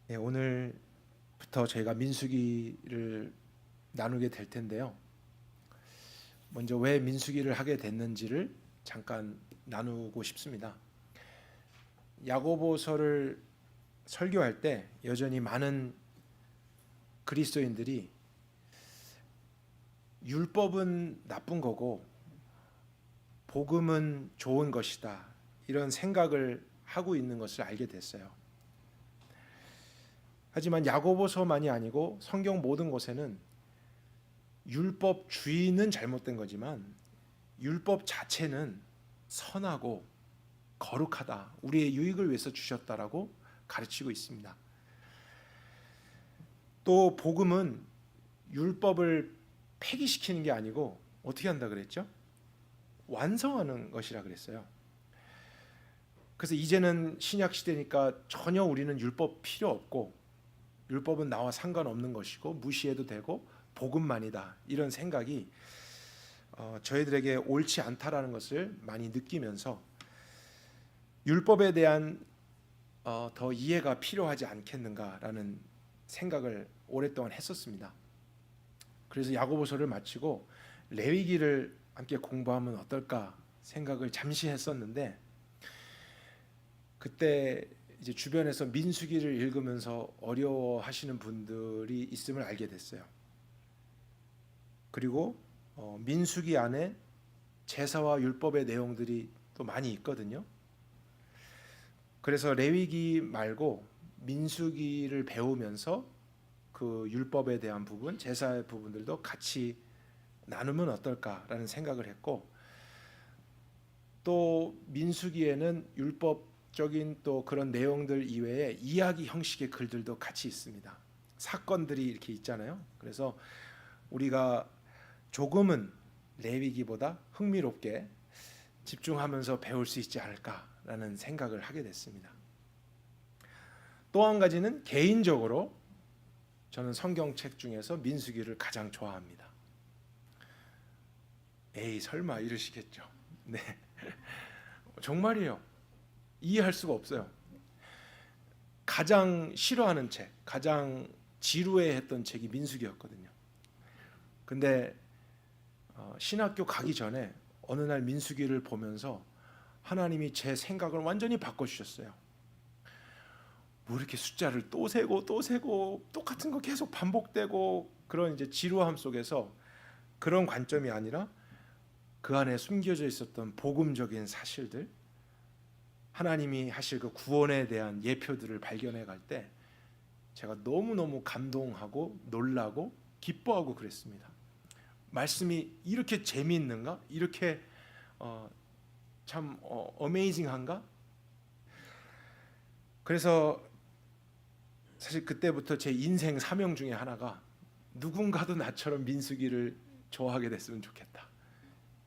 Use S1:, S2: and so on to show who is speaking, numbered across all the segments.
S1: 네, 오늘부터 저희가 민수기를 나누게 될 텐데요. 먼저 왜 민수기를 하게 됐는지를 잠깐 나누고 싶습니다. 야고보서를 설교할 때 여전히 많은 그리스도인들이 율법은 나쁜 거고 복음은 좋은 것이다, 이런 생각을 하고 있는 것을 알게 됐어요. 하지만 야고보서만이 아니고 성경 모든 곳에는 율법주의는 잘못된 거지만 율법 자체는 선하고 거룩하다, 우리의 유익을 위해서 주셨다라고 가르치고 있습니다. 또 복음은 율법을 폐기시키는 게 아니고 어떻게 한다 그랬죠? 완성하는 것이라 그랬어요. 그래서 이제는 신약 시대니까 전혀 우리는 율법 필요 없고 율법은 나와 상관없는 것이고 무시해도 되고 복음만이다, 이런 생각이 저희들에게 옳지 않다라는 것을 많이 느끼면서 율법에 대한 더 이해가 필요하지 않겠는가라는 생각을 오랫동안 했었습니다. 그래서 야고보서를 마치고 레위기를 함께 공부하면 어떨까 생각을 잠시 했었는데, 그때 이제 주변에서 민수기를 읽으면서 어려워하시는 분들이 있음을 알게 됐어요. 그리고 민수기 안에 제사와 율법의 내용들이 또 많이 있거든요. 그래서 레위기 말고 민수기를 배우면서 그 율법에 대한 부분, 제사의 부분들도 같이 나누면 어떨까라는 생각을 했고, 또 민수기에는 율법적인 또 그런 내용들 이외에 이야기 형식의 글들도 같이 있습니다. 사건들이 이렇게 있잖아요. 그래서 우리가 조금은 레위기보다 흥미롭게 집중하면서 배울 수 있지 않을까라는 생각을 하게 됐습니다. 또 한 가지는 개인적으로 저는 성경책 중에서 민수기를 가장 좋아합니다. 에이 설마 이러시겠죠. 네, 정말이에요. 이해할 수가 없어요. 가장 싫어하는 책, 가장 지루해했던 책이 민수기였거든요. 근데 신학교 가기 전에 어느 날 민수기를 보면서 하나님이 제 생각을 완전히 바꿔주셨어요. 뭐 이렇게 숫자를 또 세고 또 세고 똑같은 거 계속 반복되고 그런 이제 지루함 속에서 그런 관점이 아니라 그 안에 숨겨져 있었던 복음적인 사실들, 하나님이 하실 그 구원에 대한 예표들을 발견해 갈 때 제가 너무너무 감동하고 놀라고 기뻐하고 그랬습니다. 말씀이 이렇게 재미있는가? 이렇게 참 어메이징한가? 그래서 사실 그때부터 제 인생 사명 중에 하나가 누군가도 나처럼 민수기를 좋아하게 됐으면 좋겠다,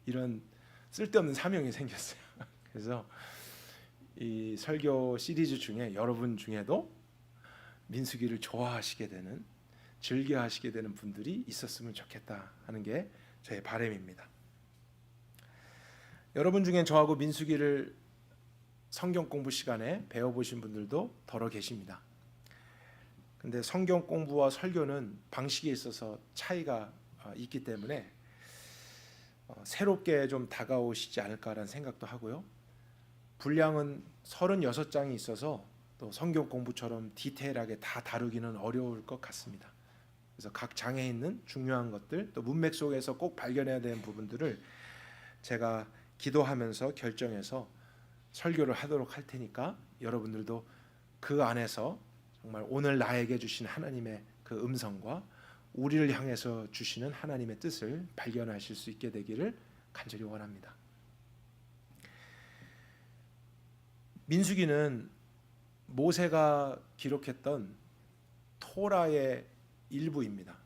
S1: 이런 쓸데없는 사명이 생겼어요. 그래서 이 설교 시리즈 중에 여러분 중에도 민수기를 좋아하시게 되는, 즐겨하시게 되는 분들이 있었으면 좋겠다 하는 게 저의 바람입니다. 여러분 중엔 저하고 민수기를 성경 공부 시간에 배워보신 분들도 더러 계십니다. 근데 성경 공부와 설교는 방식에 있어서 차이가 있기 때문에 새롭게 좀 다가오시지 않을까라는 생각도 하고요. 분량은 36장이 있어서 또 성경 공부처럼 디테일하게 다 다루기는 어려울 것 같습니다. 그래서 각 장에 있는 중요한 것들, 또 문맥 속에서 꼭 발견해야 되는 부분들을 제가 기도하면서 결정해서 설교를 하도록 할 테니까 여러분들도 그 안에서 정말 오늘 나에게 주신 하나님의 그 음성과 우리를 향해서 주시는 하나님의 뜻을 발견하실 수 있게 되기를 간절히 원합니다. 민수기는 모세가 기록했던 토라의 일부입니다.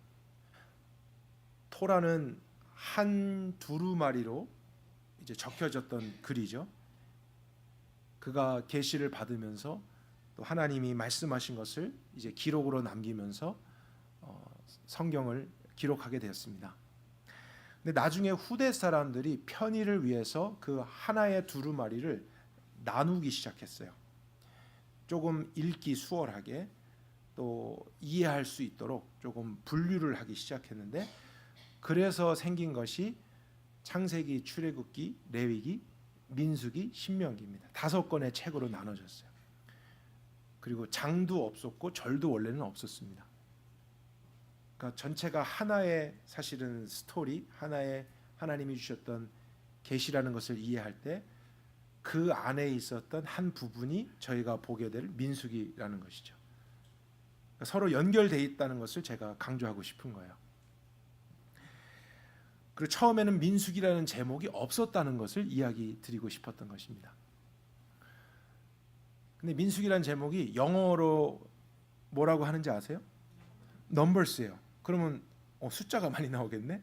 S1: 토라는 한 두루마리로 이제 적혀졌던 글이죠. 그가 계시를 받으면서 또 하나님이 말씀하신 것을 이제 기록으로 남기면서 성경을 기록하게 되었습니다. 근데 나중에 후대 사람들이 편의를 위해서 그 하나의 두루마리를 나누기 시작했어요. 조금 읽기 수월하게 또 이해할 수 있도록 조금 분류를 하기 시작했는데, 그래서 생긴 것이 창세기, 출애굽기, 레위기, 민수기, 신명기입니다. 5권의 책으로 나눠졌어요. 그리고 장도 없었고 절도 원래는 없었습니다. 그러니까 전체가 하나의 사실은 스토리, 하나의 하나님이 주셨던 계시라는 것을 이해할 때 그 안에 있었던 한 부분이 저희가 보게 될 민수기라는 것이죠. 그러니까 서로 연결되어 있다는 것을 제가 강조하고 싶은 거예요. 그리고 처음에는 민수기라는 제목이 없었다는 것을 이야기 드리고 싶었던 것입니다. 근데 민수기라는 제목이 영어로 뭐라고 하는지 아세요? 넘버스예요. 그러면 숫자가 많이 나오겠네.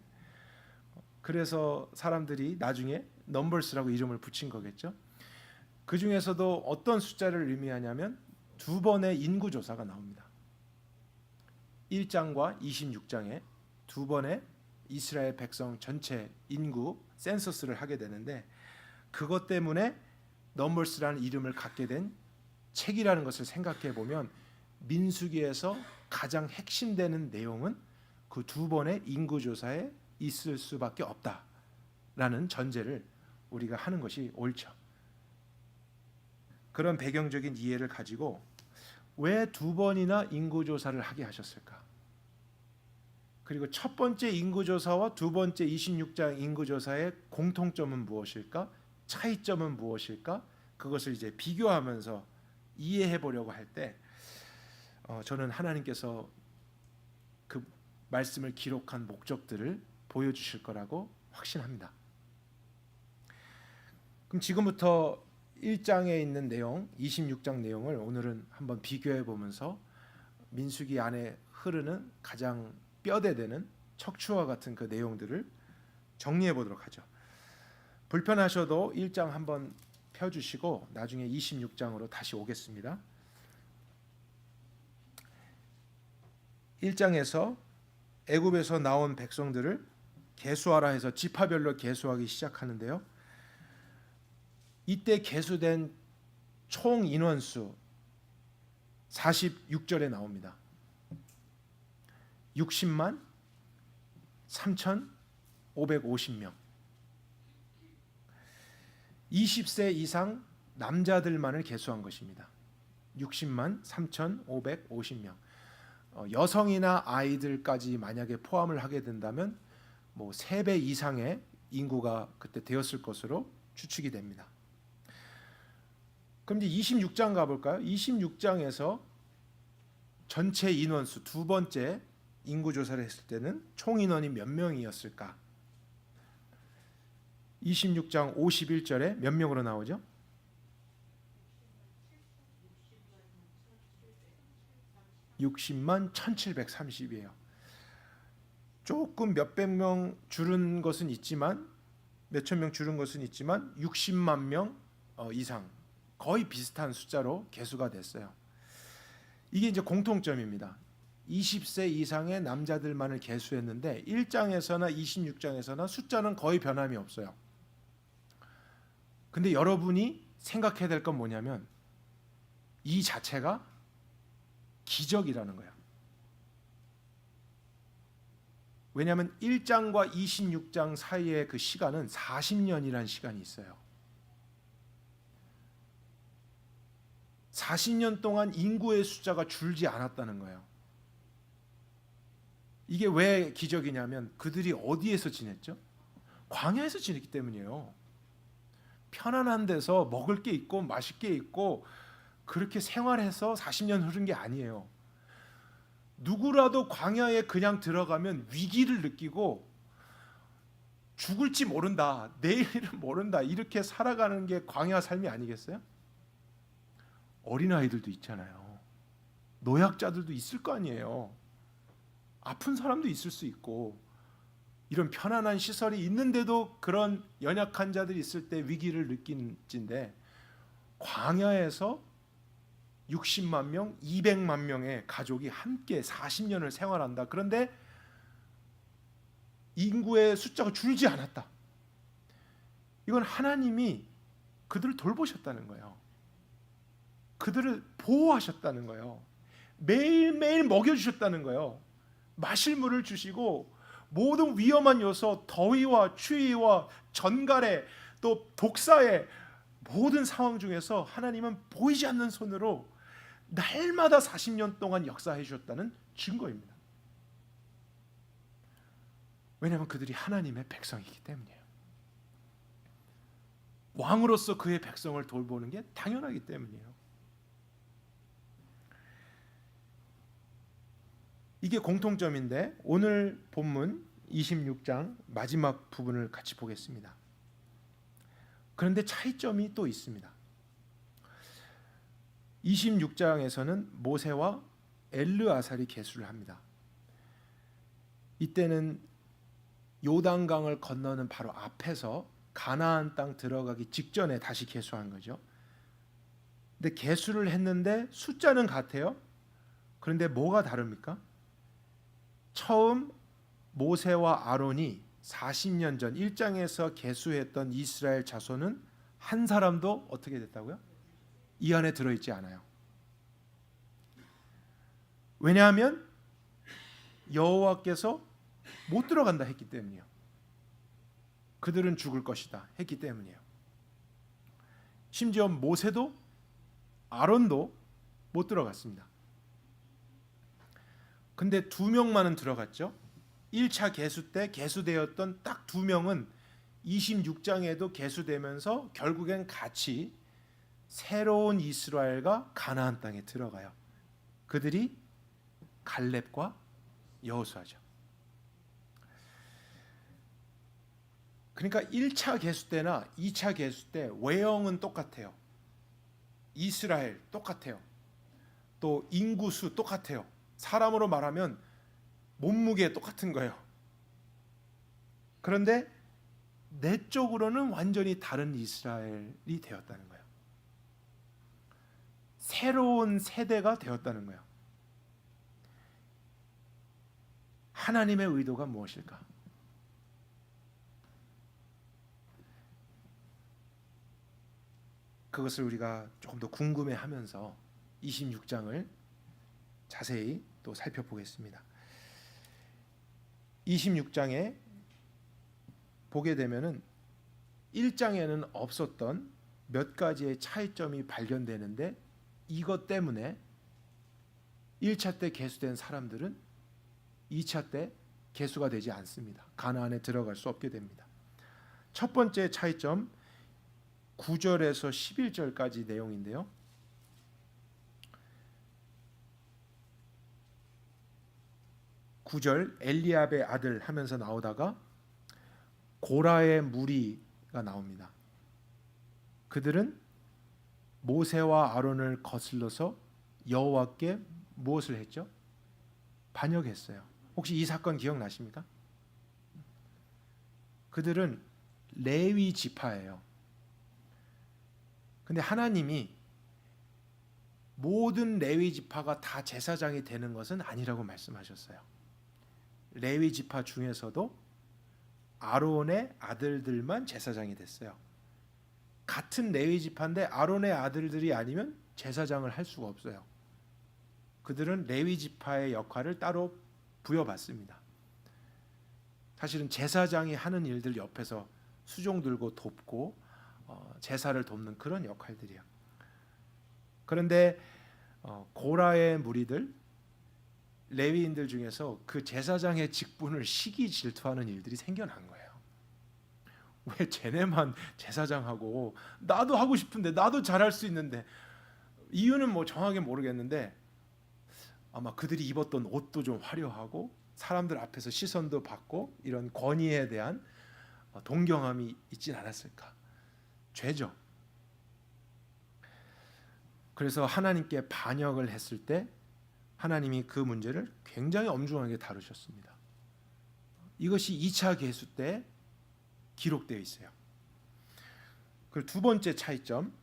S1: 그래서 사람들이 나중에 넘버스라고 이름을 붙인 거겠죠. 그 중에서도 어떤 숫자를 의미하냐면 2번의 인구 조사가 나옵니다. 1장과 26장에 2번의 이스라엘 백성 전체 인구 센서스를 하게 되는데, 그것 때문에 넘버스라는 이름을 갖게 된 책이라는 것을 생각해 보면 민수기에서 가장 핵심되는 내용은 그 2번의 인구 조사에 있을 수밖에 없다라는 전제를 우리가 하는 것이 옳죠. 그런 배경적인 이해를 가지고 왜 2번이나 인구 조사를 하게 하셨을까? 그리고 첫 번째 인구 조사와 두 번째 26장 인구 조사의 공통점은 무엇일까? 차이점은 무엇일까? 그것을 이제 비교하면서 이해해 보려고 할 때 저는 하나님께서 그 말씀을 기록한 목적들을 보여주실 거라고 확신합니다. 그럼 지금부터 1장에 있는 내용, 26장 내용을 오늘은 한번 비교해 보면서 민수기 안에 흐르는 가장 뼈대되는 척추와 같은 그 내용들을 정리해 보도록 하죠. 불편하셔도 1장 한번 펴주시고 나중에 26장으로 다시 오겠습니다. 1장에서 애굽에서 나온 백성들을 계수하라 해서 지파별로 계수하기 시작하는데요. 이때 계수된 총 인원수 46절에 나옵니다. 60만 3,550명. 20세 이상 남자들만을 계수한 것입니다. 60만 3,550명. 여성이나 아이들까지 만약에 포함을 하게 된다면 뭐 3배 이상의 인구가 그때 되었을 것으로 추측이 됩니다. 그럼 이제 26장 가볼까요? 26장에서 전체 인원수 두 번째 인구 조사를 했을 때는 총 인원이 몇 명이었을까? 26장 51절에 몇 명으로 나오죠? 60만 1730이에요. 조금 몇백 명 줄은 것은 있지만, 몇천 명 줄은 것은 있지만 60만 명 이상, 거의 비슷한 숫자로 계수가 됐어요. 이게 이제 공통점입니다. 20세 이상의 남자들만을 계수했는데 1장에서나 26장에서나 숫자는 거의 변함이 없어요. 근데 여러분이 생각해야 될 건 뭐냐면 이 자체가 기적이라는 거예요. 왜냐하면 1장과 26장 사이의 그 시간은 40년이라는 시간이 있어요. 40년 동안 인구의 숫자가 줄지 않았다는 거예요. 이게 왜 기적이냐면 그들이 어디에서 지냈죠? 광야에서 지냈기 때문이에요. 편안한 데서 먹을 게 있고 마실 게 있고 그렇게 생활해서 40년 흐른 게 아니에요. 누구라도 광야에 그냥 들어가면 위기를 느끼고 죽을지 모른다, 내일은 모른다, 이렇게 살아가는 게 광야 삶이 아니겠어요? 어린아이들도 있잖아요. 노약자들도 있을 거 아니에요. 아픈 사람도 있을 수 있고, 이런 편안한 시설이 있는데도 그런 연약한 자들이 있을 때 위기를 느낀진데, 광야에서 60만 명, 200만 명의 가족이 함께 40년을 생활한다. 그런데 인구의 숫자가 줄지 않았다. 이건 하나님이 그들을 돌보셨다는 거예요. 그들을 보호하셨다는 거예요. 매일매일 먹여주셨다는 거예요. 마실 물을 주시고 모든 위험한 요소, 더위와 추위와 전갈에 또 독사의 모든 상황 중에서 하나님은 보이지 않는 손으로 날마다 40년 동안 역사해 주셨다는 증거입니다. 왜냐하면 그들이 하나님의 백성이기 때문이에요. 왕으로서 그의 백성을 돌보는 게 당연하기 때문이에요. 이게 공통점인데 오늘 본문 26장 마지막 부분을 같이 보겠습니다. 그런데 차이점이 또 있습니다. 26장에서는 모세와 엘르아살이 계수를 합니다. 이때는 요단강을 건너는 바로 앞에서 가나안 땅 들어가기 직전에 다시 계수한 거죠. 근데 계수를 했는데 숫자는 같아요. 그런데 뭐가 다릅니까? 처음 모세와 아론이 40년 전 1장에서 계수했던 이스라엘 자손은 한 사람도 어떻게 됐다고요? 이 안에 들어있지 않아요. 왜냐하면 여호와께서 못 들어간다 했기 때문이에요. 그들은 죽을 것이다 했기 때문이에요. 심지어 모세도 아론도 못 들어갔습니다. 근데 2명만은 들어갔죠. 1차 계수 때 계수되었던 딱 2명은 26장에도 계수되면서 결국엔 같이 새로운 이스라엘과 가나안 땅에 들어가요. 그들이 갈렙과 여호수아죠. 그러니까 1차 계수 때나 2차 계수 때 외형은 똑같아요. 이스라엘 똑같아요. 또 인구수 똑같아요. 사람으로 말하면 몸무게 똑같은 거예요. 그런데 내적으로는 완전히 다른 이스라엘이 되었다는 거예요. 새로운 세대가 되었다는 거예요. 하나님의 의도가 무엇일까? 그것을 우리가 조금 더 궁금해하면서 26장을 자세히 또 살펴보겠습니다. 26장에 보게 되면은 1장에는 없었던 몇 가지의 차이점이 발견되는데 이것 때문에 1차 때 계수된 사람들은 2차 때 계수가 되지 않습니다. 가나안에 들어갈 수 없게 됩니다. 첫 번째 차이점 9절에서 11절까지 내용인데요. 9절 엘리압의 아들 하면서 나오다가 고라의 무리가 나옵니다. 그들은 모세와 아론을 거슬러서 여호와께 무엇을 했죠? 반역했어요. 혹시 이 사건 기억나십니까? 그들은 레위 지파예요. 근데 하나님이 모든 레위 지파가 다 제사장이 되는 것은 아니라고 말씀하셨어요. 레위 지파 중에서도 아론의 아들들만 제사장이 됐어요. 같은 레위 지파인데 아론의 아들들이 아니면 제사장을 할 수가 없어요. 그들은 레위 지파의 역할을 따로 부여받습니다. 사실은 제사장이 하는 일들 옆에서 수종 들고 돕고 제사를 돕는 그런 역할들이에요. 그런데 고라의 무리들 레위인들 중에서 그 제사장의 직분을 시기 질투하는 일들이 생겨난 거예요. 왜 쟤네만 제사장하고 나도 하고 싶은데 나도 잘할 수 있는데. 이유는 뭐 정확하게 모르겠는데 아마 그들이 입었던 옷도 좀 화려하고 사람들 앞에서 시선도 받고 이런 권위에 대한 동경함이 있진 않았을까. 죄죠. 그래서 하나님께 반역을 했을 때 하나님이 그 문제를 굉장히 엄중하게 다루셨습니다. 이것이 2차 계수 때 기록되어 있어요. 그리고 두 번째 차이점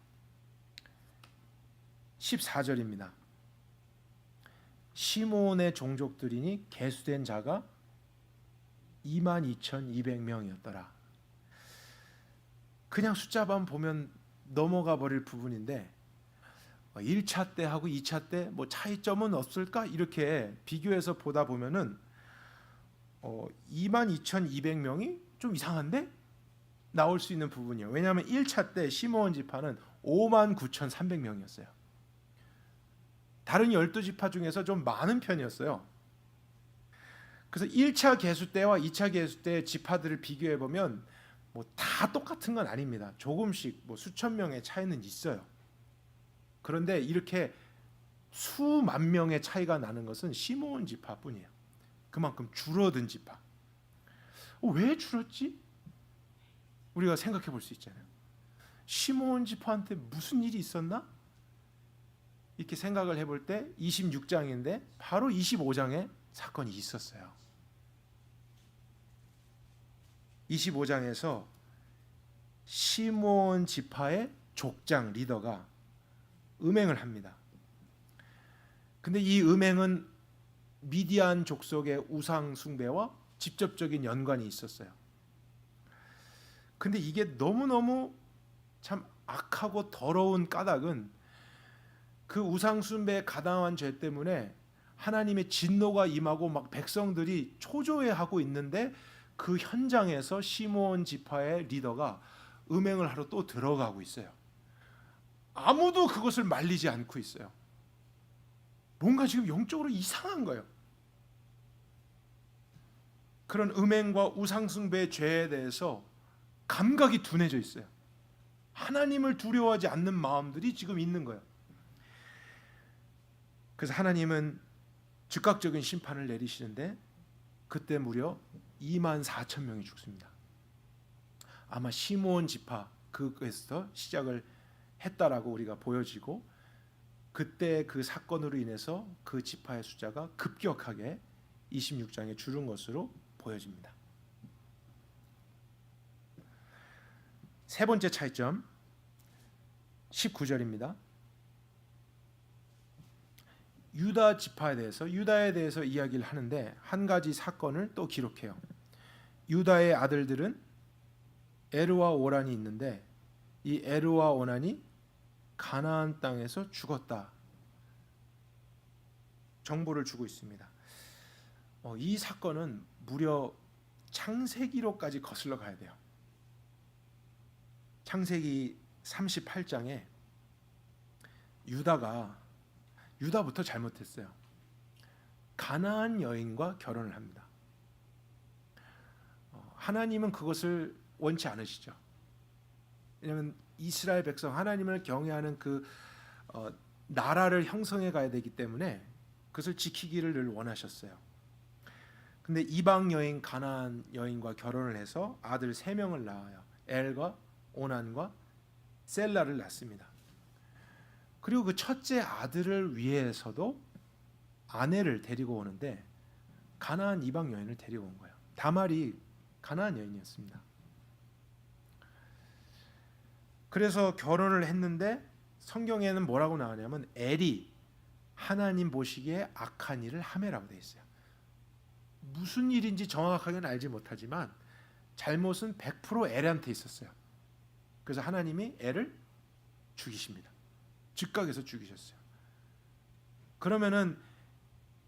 S1: 14절입니다. 시몬의 종족들이니 계수된 자가 22,200명이었더라. 그냥 숫자만 보면 넘어가 버릴 부분인데 1차 때하고 2차 때 뭐 차이점은 없을까? 이렇게 비교해서 보다 보면은 22,200명이 좀 이상한데? 나올 수 있는 부분이요. 왜냐하면 1차 때 시므온 지파는 59,300명이었어요. 다른 12지파 중에서 좀 많은 편이었어요. 그래서 1차 계수 때와 2차 계수 때 지파들을 비교해 보면 뭐 다 똑같은 건 아닙니다. 조금씩 뭐 수천 명의 차이는 있어요. 그런데 이렇게 수만 명의 차이가 나는 것은 시므온 지파뿐이에요. 그만큼 줄어든 지파. 왜 줄었지? 우리가 생각해 볼 수 있잖아요. 시므온 지파한테 무슨 일이 있었나? 이렇게 생각을 해볼 때 26장인데 바로 25장에 사건이 있었어요. 25장에서 시므온 지파의 족장 리더가 음행을 합니다. 근데 이 음행은 미디안 족속의 우상 숭배와 직접적인 연관이 있었어요. 근데 이게 너무너무 참 악하고 더러운 까닭은 그 우상 숭배에 가담한 죄 때문에 하나님의 진노가 임하고 막 백성들이 초조해하고 있는데 그 현장에서 시므온 지파의 리더가 음행을 하러 또 들어가고 있어요. 아무도 그것을 말리지 않고 있어요. 뭔가 지금 영적으로 이상한 거예요. 그런 음행과 우상 숭배의 죄에 대해서 감각이 둔해져 있어요. 하나님을 두려워하지 않는 마음들이 지금 있는 거예요. 그래서 하나님은 즉각적인 심판을 내리시는데 그때 무려 24,000명이 죽습니다. 아마 시므온 지파 그에서 시작을 했다라고 우리가 보여지고 그때 그 사건으로 인해서 그 지파의 숫자가 급격하게 26장에 줄은 것으로 보여집니다. 세 번째 차이점 19절입니다. 유다에 대해서 이야기를 하는데 한 가지 사건을 또 기록해요. 유다의 아들들은 에르와 오란이 있는데 이 에르와 오란이 가나안 땅에서 죽었다. 정보를 주고 있습니다. 이 사건은 무려 창세기로까지 거슬러 가야 돼요. 창세기 38장에 유다부터 잘못했어요. 가나안 여인과 결혼을 합니다. 하나님은 그것을 원치 않으시죠. 왜냐하면 이스라엘 백성 하나님을 경외하는 그 나라를 형성해 가야 되기 때문에 그것을 지키기를 늘 원하셨어요. 근데 이방 여인 가나안 여인과 결혼을 해서 아들 3명을 낳아요. 엘과 오난과 셀라를 낳습니다. 그리고 그 첫째 아들을 위해서도 아내를 데리고 오는데 가나안 이방 여인을 데리고 온 거예요. 다말이 가나안 여인이었습니다. 그래서 결혼을 했는데 성경에는 뭐라고 나오냐면 엘이 하나님 보시기에 악한 일을 하매라고 되어 있어요. 무슨 일인지 정확하게는 알지 못하지만 잘못은 100% 엘한테 있었어요. 그래서 하나님이 엘을 죽이십니다. 즉각에서 죽이셨어요. 그러면은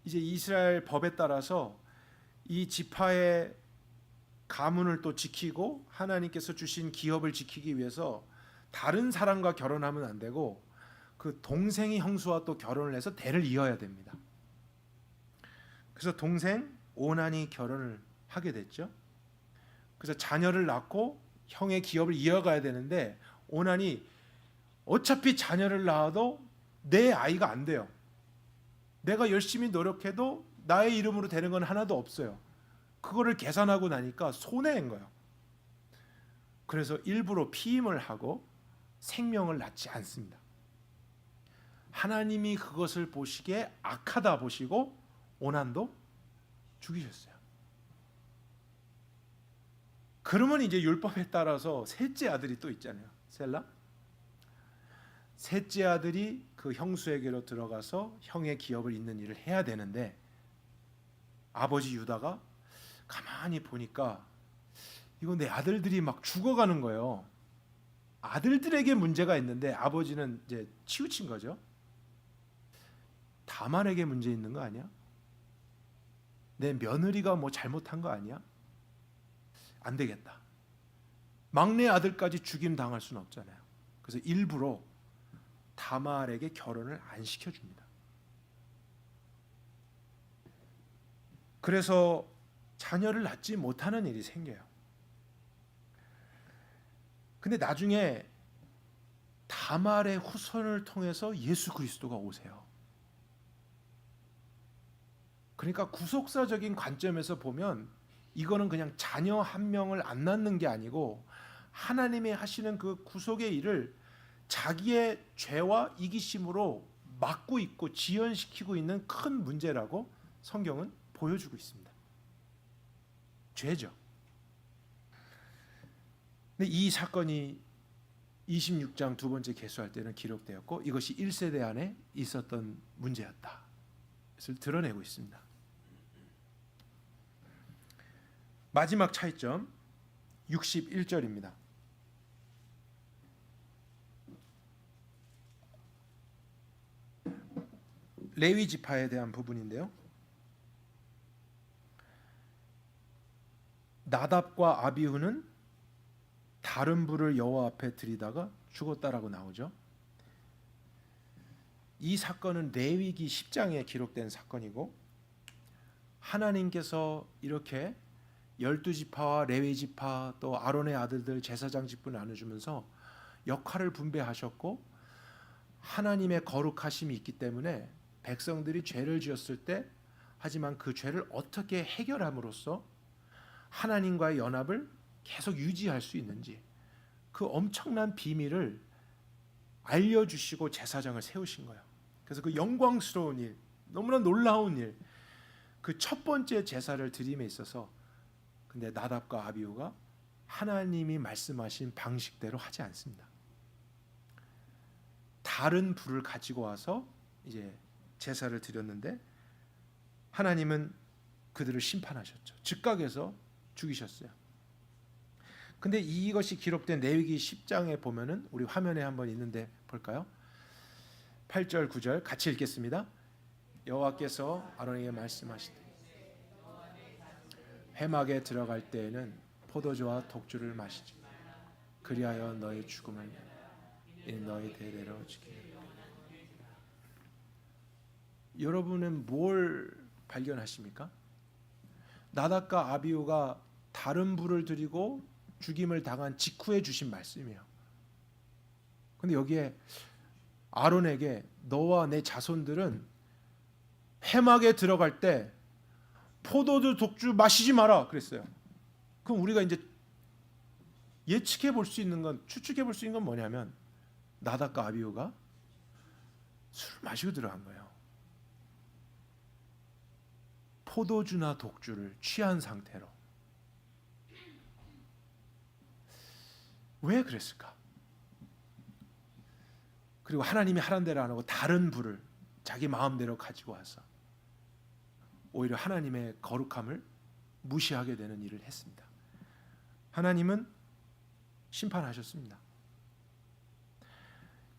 S1: 이제 이스라엘 법에 따라서 이 지파의 가문을 또 지키고 하나님께서 주신 기업을 지키기 위해서 다른 사람과 결혼하면 안 되고 그 동생이 형수와 또 결혼을 해서 대를 이어야 됩니다. 그래서 동생 오난이 결혼을 하게 됐죠. 그래서 자녀를 낳고 형의 기업을 이어가야 되는데 오난이 어차피 자녀를 낳아도 내 아이가 안 돼요. 내가 열심히 노력해도 나의 이름으로 되는 건 하나도 없어요. 그거를 계산하고 나니까 손해인 거예요. 그래서 일부러 피임을 하고 생명을 낳지 않습니다. 하나님이 그것을 보시기에 악하다 보시고 오난도 죽이셨어요. 그러면 이제 율법에 따라서 셋째 아들이 또 있잖아요. 셀라. 셋째 아들이 그 형수에게로 들어가서 형의 기업을 잇는 일을 해야 되는데 아버지 유다가 가만히 보니까 이거 내 아들들이 막 죽어가는 거예요. 아들들에게 문제가 있는데 아버지는 이제 치우친 거죠. 다말에게 문제 있는 거 아니야? 내 며느리가 뭐 잘못한 거 아니야? 안 되겠다. 막내 아들까지 죽임 당할 수는 없잖아요. 그래서 일부러 다말에게 결혼을 안 시켜줍니다. 그래서 자녀를 낳지 못하는 일이 생겨요. 근데 나중에 다말의 후손을 통해서 예수 그리스도가 오세요. 그러니까 구속사적인 관점에서 보면 이거는 그냥 자녀 한 명을 안 낳는 게 아니고 하나님이 하시는 그 구속의 일을 자기의 죄와 이기심으로 막고 있고 지연시키고 있는 큰 문제라고 성경은 보여주고 있습니다. 죄죠. 근데 이 사건이 26장 두 번째 계수할 때는 기록되었고 이것이 1세대 안에 있었던 문제였다. 그것을 드러내고 있습니다. 마지막 차이점 61절입니다. 레위 지파에 대한 부분인데요. 나답과 아비후는 다른 불을 여호와 앞에 들이다가 죽었다라고 나오죠. 이 사건은 레위기 10장에 기록된 사건이고 하나님께서 이렇게 12지파와 레위 지파 또 아론의 아들들 제사장 직분을 나눠주면서 역할을 분배하셨고 하나님의 거룩하심이 있기 때문에 백성들이 죄를 지었을 때 하지만 그 죄를 어떻게 해결함으로써 하나님과의 연합을 계속 유지할 수 있는지 그 엄청난 비밀을 알려주시고 제사장을 세우신 거예요. 그래서 그 영광스러운 일, 너무나 놀라운 일, 그 첫 번째 제사를 드림에 있어서 근데 나답과 아비후가 하나님이 말씀하신 방식대로 하지 않습니다. 다른 불을 가지고 와서 이제 제사를 드렸는데 하나님은 그들을 심판하셨죠. 즉각에서 죽이셨어요. 근데 이것이 기록된 레위기 10장에 보면은 우리 화면에 한번 있는데 볼까요? 8절 9절 같이 읽겠습니다. 여호와께서 아론에게 말씀하시되 회막에 들어갈 때에는 포도주와 독주를 마시지 그리하여 너의 죽음을 너희 대대로 지키리라. 여러분은 뭘 발견하십니까? 나답과 아비후가 다른 불을 드리고 죽임을 당한 직후에 주신 말씀이에요. 근데 여기에 아론에게 너와 내 자손들은 회막에 들어갈 때 포도주 독주 마시지 마라 그랬어요. 그럼 우리가 이제 예측해 볼 수 있는 건 추측해 볼 수 있는 건 뭐냐면 나답과 아비후가 술을 마시고 들어간 거예요. 포도주나 독주를 취한 상태로. 왜 그랬을까? 그리고 하나님이 하란 대로 안 하고 다른 불을 자기 마음대로 가지고 와서 오히려 하나님의 거룩함을 무시하게 되는 일을 했습니다. 하나님은 심판하셨습니다.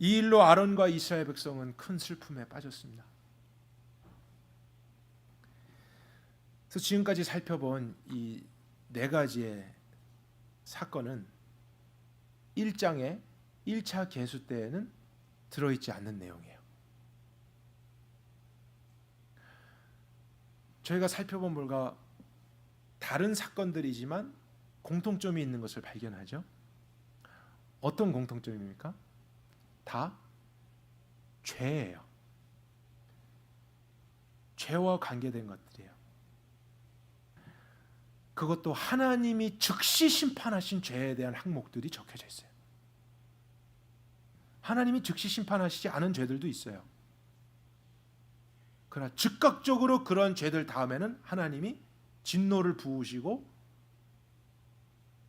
S1: 이 일로 아론과 이스라엘 백성은 큰 슬픔에 빠졌습니다. 그래서 지금까지 살펴본 이 네 가지의 사건은 1장의 1차 계수 때에는 들어있지 않는 내용이에요. 저희가 살펴본 물과 다른 사건들이지만 공통점이 있는 것을 발견하죠. 어떤 공통점입니까? 다 죄예요. 죄와 관계된 것들이에요. 그것도 하나님이 즉시 심판하신 죄에 대한 항목들이 적혀져 있어요. 하나님이 즉시 심판하시지 않은 죄들도 있어요. 그러나 즉각적으로 그런 죄들 다음에는 하나님이 진노를 부으시고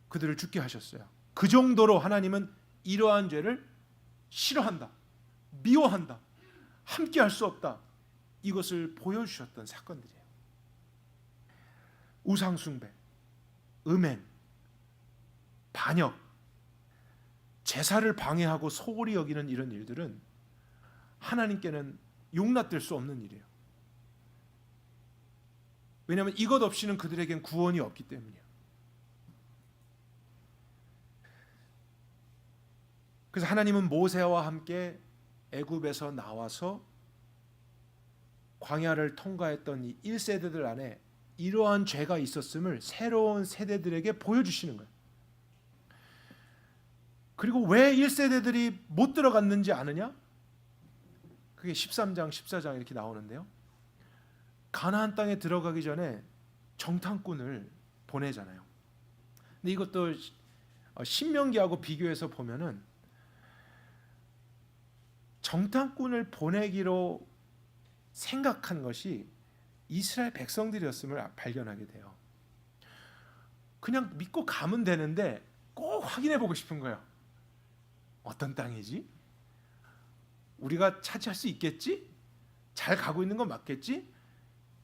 S1: 그들을 죽게 하셨어요. 그 정도로 하나님은 이러한 죄를 싫어한다, 미워한다, 함께할 수 없다, 이것을 보여주셨던 사건들이에요. 우상숭배, 음행, 반역, 제사를 방해하고 소홀히 여기는 이런 일들은 하나님께는 용납될 수 없는 일이에요. 왜냐하면 이것 없이는 그들에겐 구원이 없기 때문이에요. 그래서 하나님은 모세와 함께 애굽에서 나와서 광야를 통과했던 이 1세대들 안에 이러한 죄가 있었음을 새로운 세대들에게 보여주시는 거예요. 그리고 왜 1세대들이 못 들어갔는지 아느냐? 그게 13장, 14장 이렇게 나오는데요. 가나안 땅에 들어가기 전에 정탐꾼을 보내잖아요. 근데 이것도 신명기하고 비교해서 보면은 정탐꾼을 보내기로 생각한 것이 이스라엘 백성들이었음을 발견하게 돼요. 그냥 믿고 가면 되는데 꼭 확인해 보고 싶은 거예요. 어떤 땅이지? 우리가 차지할 수 있겠지? 잘 가고 있는 건 맞겠지?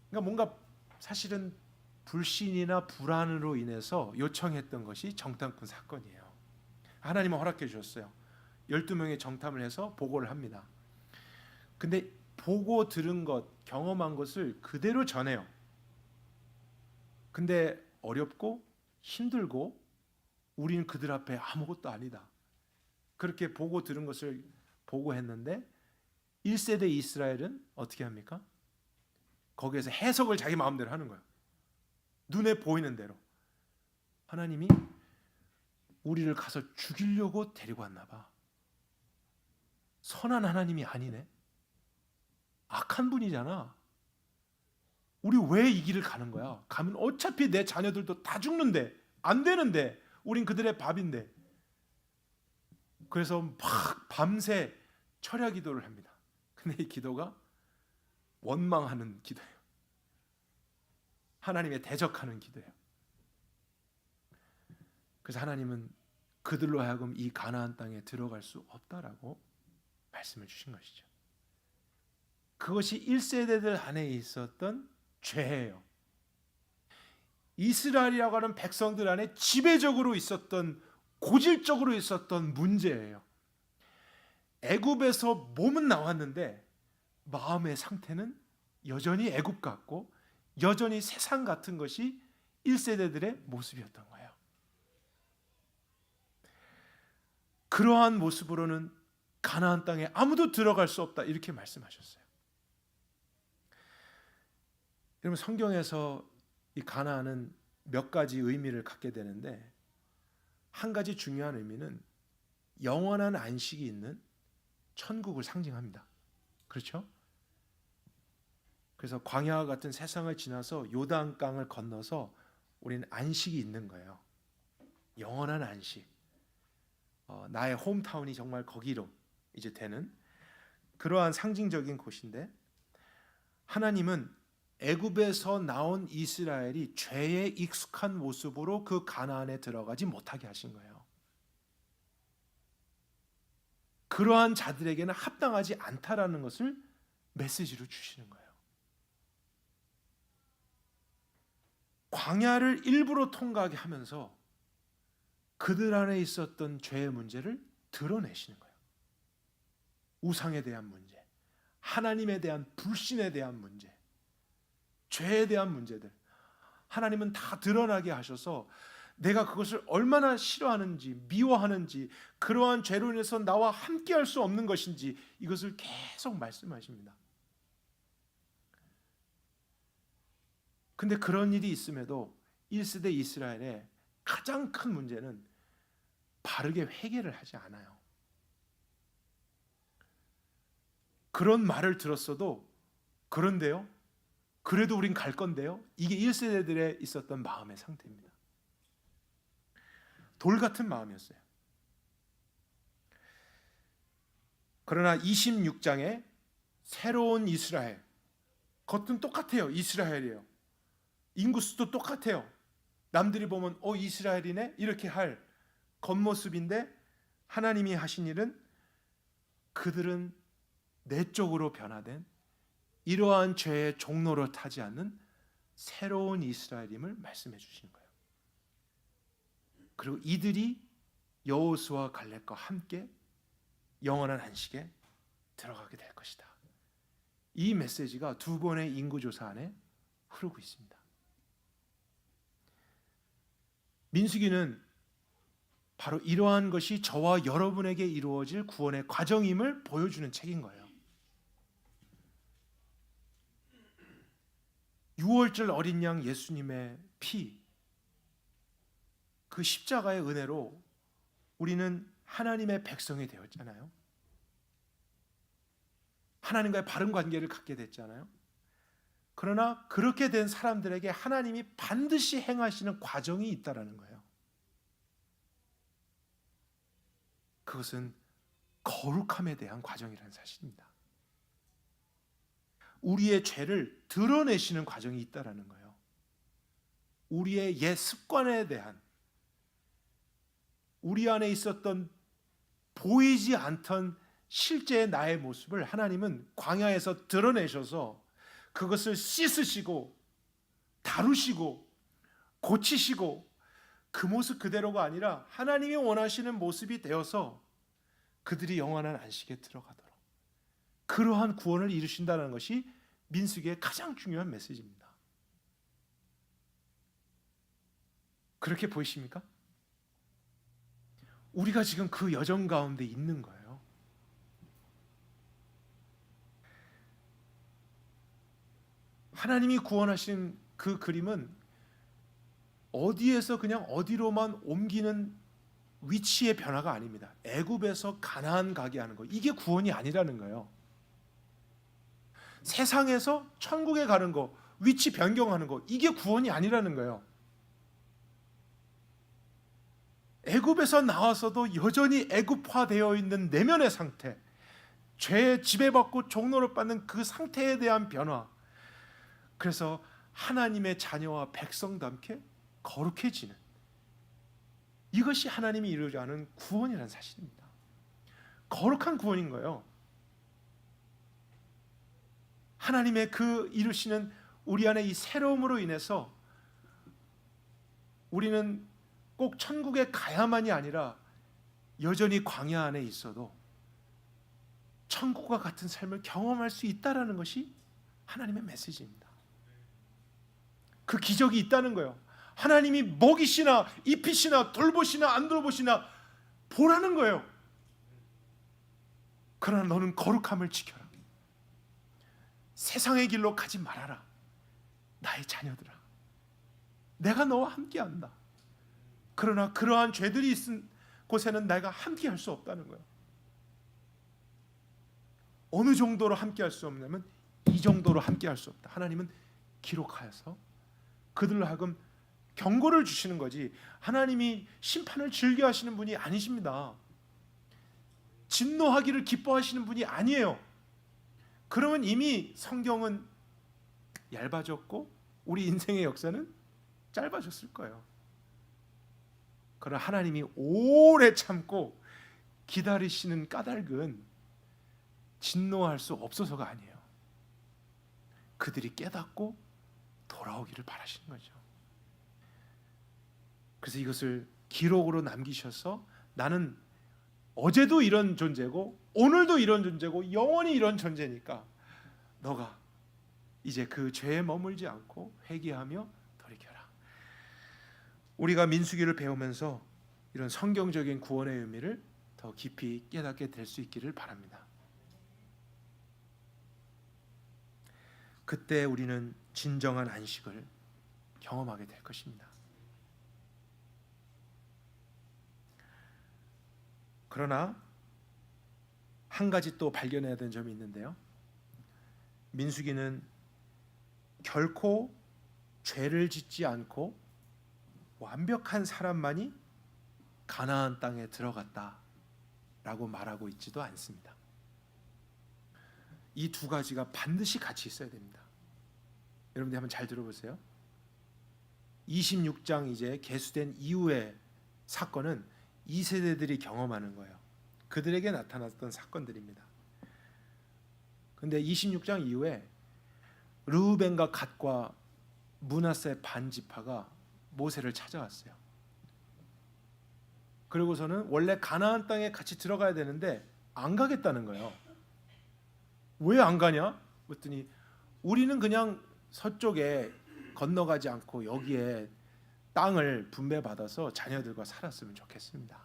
S1: 그러니까 뭔가 사실은 불신이나 불안으로 인해서 요청했던 것이 정탐꾼 사건이에요. 하나님은 허락해 주셨어요. 12명의 정탐을 해서 보고를 합니다. 근데 보고 들은 것, 경험한 것을 그대로 전해요. 근데 어렵고 힘들고 우리는 그들 앞에 아무것도 아니다. 그렇게 보고 들은 것을 보고했는데 1세대 이스라엘은 어떻게 합니까? 거기에서 해석을 자기 마음대로 하는 거예요. 눈에 보이는 대로. 하나님이 우리를 가서 죽이려고 데리고 왔나 봐. 선한 하나님이 아니네. 악한 분이잖아. 우리 왜 이 길을 가는 거야? 가면 어차피 내 자녀들도 다 죽는데, 안 되는데, 우린 그들의 밥인데. 그래서 막 밤새 철야 기도를 합니다. 근데 이 기도가 원망하는 기도예요. 하나님의 대적하는 기도예요. 그래서 하나님은 그들로 하여금 이 가나안 땅에 들어갈 수 없다라고 말씀을 주신 것이죠. 그것이 1세대들 안에 있었던 죄예요. 이스라엘이라고 하는 백성들 안에 지배적으로 있었던, 고질적으로 있었던 문제예요. 애굽에서 몸은 나왔는데 마음의 상태는 여전히 애굽 같고 여전히 세상 같은 것이 1세대들의 모습이었던 거예요. 그러한 모습으로는 가나안 땅에 아무도 들어갈 수 없다, 이렇게 말씀하셨어요. 여러분, 성경에서 이 가나안은 몇 가지 의미를 갖게 되는데, 한 가지 중요한 의미는 영원한 안식이 있는 천국을 상징합니다. 그렇죠? 그래서 광야와 같은 세상을 지나서 요단강을 건너서 우리는 안식이 있는 거예요. 영원한 안식. 나의 홈타운이 정말 거기로 이제 되는 그러한 상징적인 곳인데, 하나님은 애굽에서 나온 이스라엘이 죄에 익숙한 모습으로 그 가나안에 들어가지 못하게 하신 거예요. 그러한 자들에게는 합당하지 않다라는 것을 메시지로 주시는 거예요. 광야를 일부러 통과하게 하면서 그들 안에 있었던 죄의 문제를 드러내시는 거예요. 우상에 대한 문제, 하나님에 대한 불신에 대한 문제, 죄에 대한 문제들, 하나님은 다 드러나게 하셔서 내가 그것을 얼마나 싫어하는지, 미워하는지, 그러한 죄로 인해서 나와 함께할 수 없는 것인지, 이것을 계속 말씀하십니다. 근데 그런 일이 있음에도 1세대 이스라엘의 가장 큰 문제는 바르게 회개를 하지 않아요. 그런 말을 들었어도, 그런데요, 그래도 우린 갈 건데요, 이게 1세대들의 있었던 마음의 상태입니다. 돌 같은 마음이었어요. 그러나 26장에 새로운 이스라엘, 겉은 똑같아요. 이스라엘이에요. 인구수도 똑같아요. 남들이 보면 이스라엘이네, 이렇게 할 겉모습인데, 하나님이 하신 일은 그들은 내적으로 변화된 이러한 죄의 종로를 타지 않는 새로운 이스라엘임을 말씀해 주신 거예요. 그리고 이들이 여호수아와 갈렙과 함께 영원한 안식에 들어가게 될 것이다. 이 메시지가 두 번의 인구조사 안에 흐르고 있습니다. 민수기는 바로 이러한 것이 저와 여러분에게 이루어질 구원의 과정임을 보여주는 책인 거예요. 6월절 어린 양 예수님의 피, 그 십자가의 은혜로 우리는 하나님의 백성이 되었잖아요. 하나님과의 바른 관계를 갖게 됐잖아요. 그러나 그렇게 된 사람들에게 하나님이 반드시 행하시는 과정이 있다라는 거예요. 그것은 거룩함에 대한 과정이라는 사실입니다. 우리의 죄를 드러내시는 과정이 있다라는 거예요. 우리의 옛 습관에 대한, 우리 안에 있었던 보이지 않던 실제의 나의 모습을 하나님은 광야에서 드러내셔서 그것을 씻으시고 다루시고 고치시고 그 모습 그대로가 아니라 하나님이 원하시는 모습이 되어서 그들이 영원한 안식에 들어가도록 그러한 구원을 이루신다는 것이 민수기의 가장 중요한 메시지입니다. 그렇게 보이십니까? 우리가 지금 그 여정 가운데 있는 거예요. 하나님이 구원하신 그 그림은 어디에서 그냥 어디로만 옮기는 위치의 변화가 아닙니다. 애굽에서 가나안 가게 하는 거, 이게 구원이 아니라는 거예요. 세상에서 천국에 가는 거, 위치 변경하는 거, 이게 구원이 아니라는 거예요. 애굽에서 나와서도 여전히 애굽화되어 있는 내면의 상태, 죄에 지배받고 종노릇 받는 그 상태에 대한 변화, 그래서 하나님의 자녀와 백성답게 거룩해지는, 이것이 하나님이 이루려 하는 구원이라는 사실입니다. 거룩한 구원인 거예요. 하나님의 그 이루시는 우리 안에 이 새로움으로 인해서 우리는 꼭 천국에 가야만이 아니라 여전히 광야 안에 있어도 천국과 같은 삶을 경험할 수 있다는 것이 하나님의 메시지입니다. 그 기적이 있다는 거예요. 하나님이 먹이시나 입히시나 돌보시나 안 돌보시나 보라는 거예요. 그러나 너는 거룩함을 지켜라. 세상의 길로 가지 말아라. 나의 자녀들아, 내가 너와 함께한다. 그러나 그러한 죄들이 있은 곳에는 내가 함께할 수 없다는 거예요. 어느 정도로 함께할 수 없냐면 이 정도로 함께할 수 없다. 하나님은 기록하여서 그들로 하여금 경고를 주시는 거지, 하나님이 심판을 즐겨하시는 분이 아니십니다. 진노하기를 기뻐하시는 분이 아니에요. 그러면 이미 성경은 얇아졌고 우리 인생의 역사는 짧아졌을 거예요. 그러나 하나님이 오래 참고 기다리시는 까닭은 진노할 수 없어서가 아니에요. 그들이 깨닫고 돌아오기를 바라시는 거죠. 그래서 이것을 기록으로 남기셔서 나는 어제도 이런 존재고 오늘도 이런 존재고 영원히 이런 존재니까 너가 이제 그 죄에 머물지 않고 회개하며 돌이켜라. 우리가 민수기를 배우면서 이런 성경적인 구원의 의미를 더 깊이 깨닫게 될 수 있기를 바랍니다. 그때 우리는 진정한 안식을 경험하게 될 것입니다. 그러나 한 가지 또 발견해야 되는 점이 있는데요. 민수기는 결코 죄를 짓지 않고 완벽한 사람만이 가나안 땅에 들어갔다라고 말하고 있지도 않습니다. 이 두 가지가 반드시 같이 있어야 됩니다. 여러분들 한번 잘 들어보세요. 26장 이제 계수된 이후의 사건은 2세대들이 경험하는 거예요. 그들에게 나타났던 사건들입니다. 그런데 26장 이후에 르우벤과 갓과 므낫세 반지파가 모세를 찾아왔어요. 그리고서는 원래 가나안 땅에 같이 들어가야 되는데 안 가겠다는 거예요. 왜 안 가냐? 그랬더니 우리는 그냥 서쪽에 건너가지 않고 여기에 땅을 분배받아서 자녀들과 살았으면 좋겠습니다.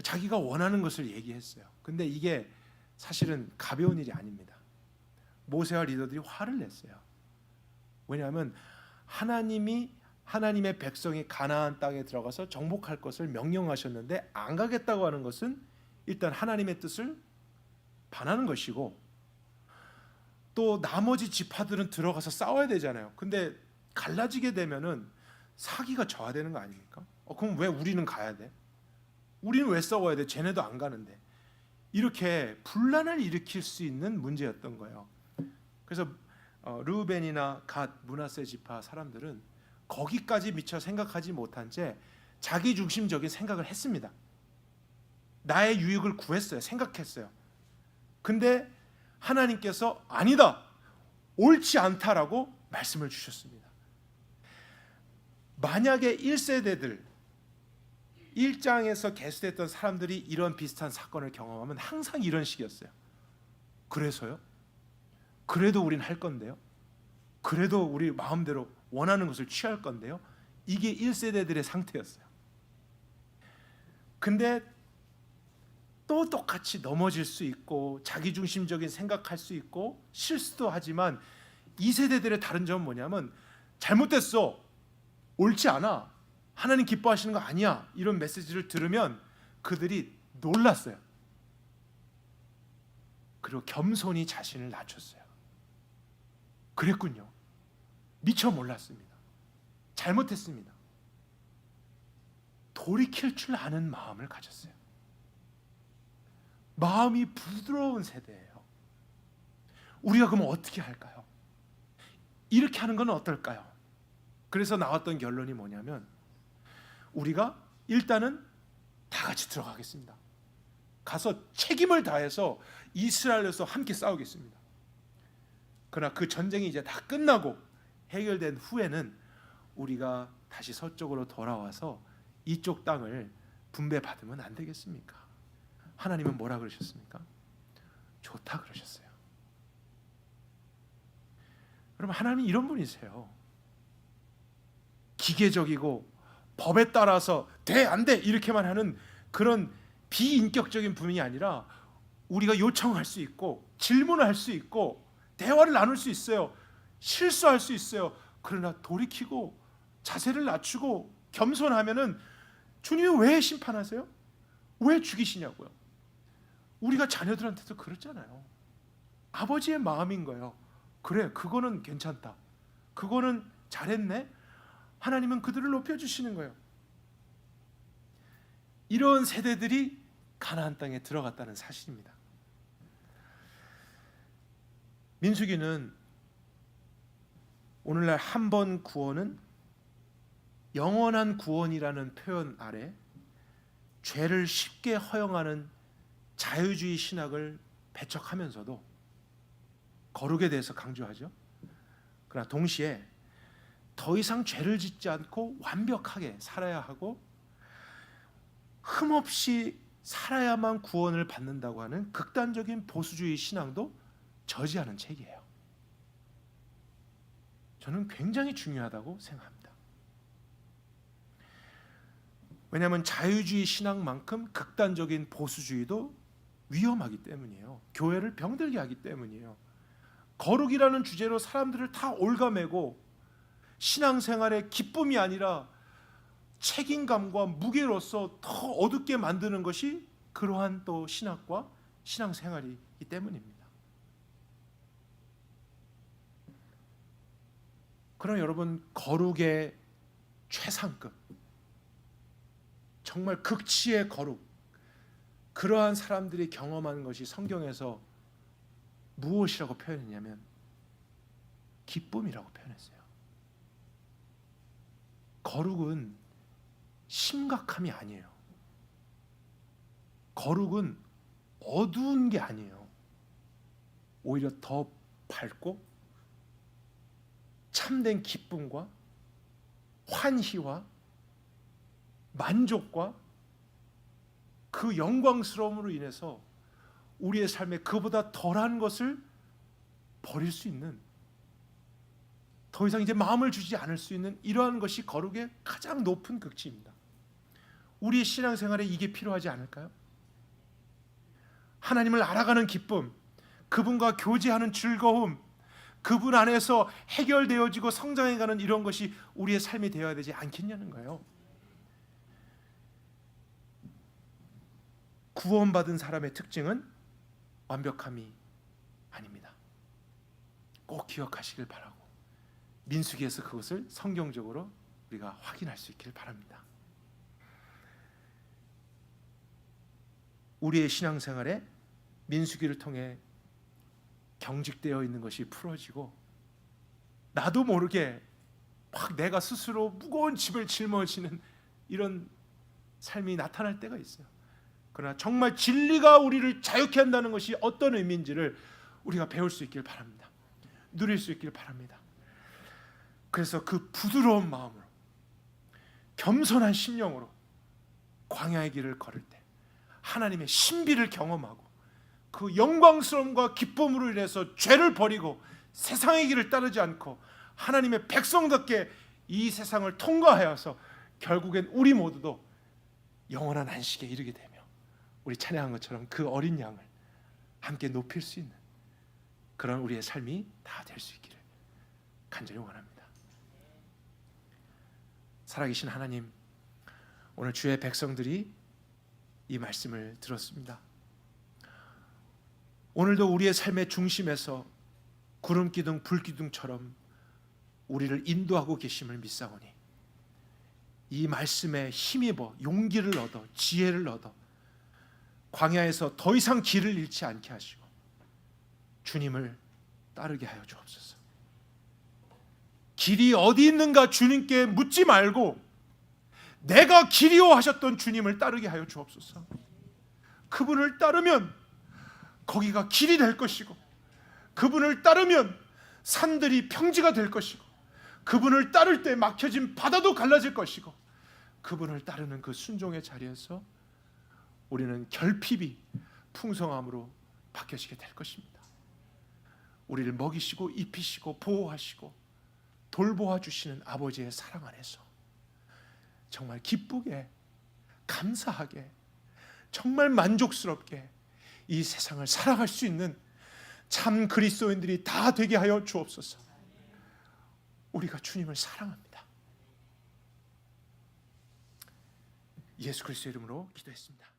S1: 자기가 원하는 것을 얘기했어요. 근데 이게 사실은 가벼운 일이 아닙니다. 모세와 리더들이 화를 냈어요. 왜냐하면 하나님의 백성이 가나안 땅에 들어가서 정복할 것을 명령하셨는데 안 가겠다고 하는 것은 일단 하나님의 뜻을 반하는 것이고, 또 나머지 지파들은 들어가서 싸워야 되잖아요. 근데 갈라지게 되면은 사기가 저하되는 거 아닙니까? 그럼 왜 우리는 가야 돼? 우리는 왜 싸워야 돼? 쟤네도 안 가는데. 이렇게 분란을 일으킬 수 있는 문제였던 거예요. 그래서 르우벤이나 갓, 므낫세 지파 사람들은 거기까지 미처 생각하지 못한 채 자기 중심적인 생각을 했습니다. 나의 유익을 구했어요. 생각했어요. 근데 하나님께서 아니다, 옳지 않다라고 말씀을 주셨습니다. 만약에 1세대들 1장에서 계수됐던 사람들이 이런 비슷한 사건을 경험하면 항상 이런 식이었어요. 그래서요? 그래도 우린 할 건데요. 그래도 우리 마음대로 원하는 것을 취할 건데요. 이게 1세대들의 상태였어요. 근데 또 똑같이 넘어질 수 있고 자기중심적인 생각할 수 있고 실수도 하지만 2세대들의 다른 점은 뭐냐면 잘못됐어, 옳지 않아, 하나님 기뻐하시는 거 아니야, 이런 메시지를 들으면 그들이 놀랐어요. 그리고 겸손히 자신을 낮췄어요. 그랬군요. 미처 몰랐습니다. 잘못했습니다. 돌이킬 줄 아는 마음을 가졌어요. 마음이 부드러운 세대예요. 우리가 그럼 어떻게 할까요? 이렇게 하는 건 어떨까요? 그래서 나왔던 결론이 뭐냐면 우리가 일단은 다 같이 들어가겠습니다. 가서 책임을 다해서 이스라엘에서 함께 싸우겠습니다. 그러나 그 전쟁이 이제 다 끝나고 해결된 후에는 우리가 다시 서쪽으로 돌아와서 이쪽 땅을 분배받으면 안 되겠습니까? 하나님은 뭐라 그러셨습니까? 좋다 그러셨어요. 여러분, 하나님이 이런 분이세요. 기계적이고 법에 따라서 돼 안 돼 이렇게만 하는 그런 비인격적인 분이 아니라 우리가 요청할 수 있고 질문할 수 있고 대화를 나눌 수 있어요. 실수할 수 있어요. 그러나 돌이키고 자세를 낮추고 겸손하면은 주님이 왜 심판하세요? 왜 죽이시냐고요? 우리가 자녀들한테도 그렇잖아요. 아버지의 마음인 거예요. 그래, 그거는 괜찮다, 그거는 잘했네. 하나님은 그들을 높여주시는 거예요. 이런 세대들이 가나안 땅에 들어갔다는 사실입니다. 민수기는 오늘날 한 번 구원은 영원한 구원이라는 표현 아래 죄를 쉽게 허용하는 자유주의 신학을 배척하면서도 거룩에 대해서 강조하죠. 그러나 동시에 더 이상 죄를 짓지 않고 완벽하게 살아야 하고 흠없이 살아야만 구원을 받는다고 하는 극단적인 보수주의 신앙도 저지하는 책이에요. 저는 굉장히 중요하다고 생각합니다. 왜냐하면 자유주의 신앙만큼 극단적인 보수주의도 위험하기 때문이에요. 교회를 병들게 하기 때문이에요. 거룩이라는 주제로 사람들을 다 올가매고 신앙생활의 기쁨이 아니라 책임감과 무게로서 더 어둡게 만드는 것이 그러한 또 신학과 신앙생활이기 때문입니다. 그럼 여러분, 거룩의 최상급, 정말 극치의 거룩, 그러한 사람들이 경험하는 것이 성경에서 무엇이라고 표현했냐면 기쁨이라고 표현했어요. 거룩은 심각함이 아니에요. 거룩은 어두운 게 아니에요. 오히려 더 밝고 참된 기쁨과 환희와 만족과 그 영광스러움으로 인해서 우리의 삶에 그보다 덜한 것을 버릴 수 있는, 더 이상 이제 마음을 주지 않을 수 있는 이러한 것이 거룩의 가장 높은 극치입니다. 우리의 신앙생활에 이게 필요하지 않을까요? 하나님을 알아가는 기쁨, 그분과 교제하는 즐거움, 그분 안에서 해결되어지고 성장해가는 이런 것이 우리의 삶이 되어야 되지 않겠냐는 거예요. 구원받은 사람의 특징은 완벽함이 아닙니다. 꼭 기억하시길 바라고, 민수기에서 그것을 성경적으로 우리가 확인할 수 있기를 바랍니다. 우리의 신앙생활에 민수기를 통해 경직되어 있는 것이 풀어지고, 나도 모르게 막 내가 스스로 무거운 짐을 짊어지는 이런 삶이 나타날 때가 있어요. 그러나 정말 진리가 우리를 자유케 한다는 것이 어떤 의미인지를 우리가 배울 수 있길 바랍니다. 누릴 수 있길 바랍니다. 그래서 그 부드러운 마음으로, 겸손한 심령으로 광야의 길을 걸을 때 하나님의 신비를 경험하고, 그 영광스러움과 기쁨으로 인해서 죄를 버리고 세상의 길을 따르지 않고 하나님의 백성답게 이 세상을 통과하여서 결국엔 우리 모두도 영원한 안식에 이르게 되며, 우리 찬양한 것처럼 그 어린 양을 함께 높일 수 있는 그런 우리의 삶이 다 될 수 있기를 간절히 원합니다. 살아계신 하나님, 오늘 주의 백성들이 이 말씀을 들었습니다. 오늘도 우리의 삶의 중심에서 구름기둥 불기둥처럼 우리를 인도하고 계심을 믿사오니, 이 말씀에 힘입어 용기를 얻어 지혜를 얻어 광야에서 더 이상 길을 잃지 않게 하시고 주님을 따르게 하여 주옵소서. 길이 어디 있는가 주님께 묻지 말고 내가 길이요 하셨던 주님을 따르게 하여 주옵소서. 그분을 따르면 거기가 길이 될 것이고, 그분을 따르면 산들이 평지가 될 것이고, 그분을 따를 때 막혀진 바다도 갈라질 것이고, 그분을 따르는 그 순종의 자리에서 우리는 결핍이 풍성함으로 바뀌어지게 될 것입니다. 우리를 먹이시고 입히시고 보호하시고 돌보아 주시는 아버지의 사랑 안에서 정말 기쁘게, 감사하게, 정말 만족스럽게 이 세상을 살아갈 수 있는 참 그리스도인들이 다 되게 하여 주옵소서. 우리가 주님을 사랑합니다. 예수 그리스도의 이름으로 기도했습니다.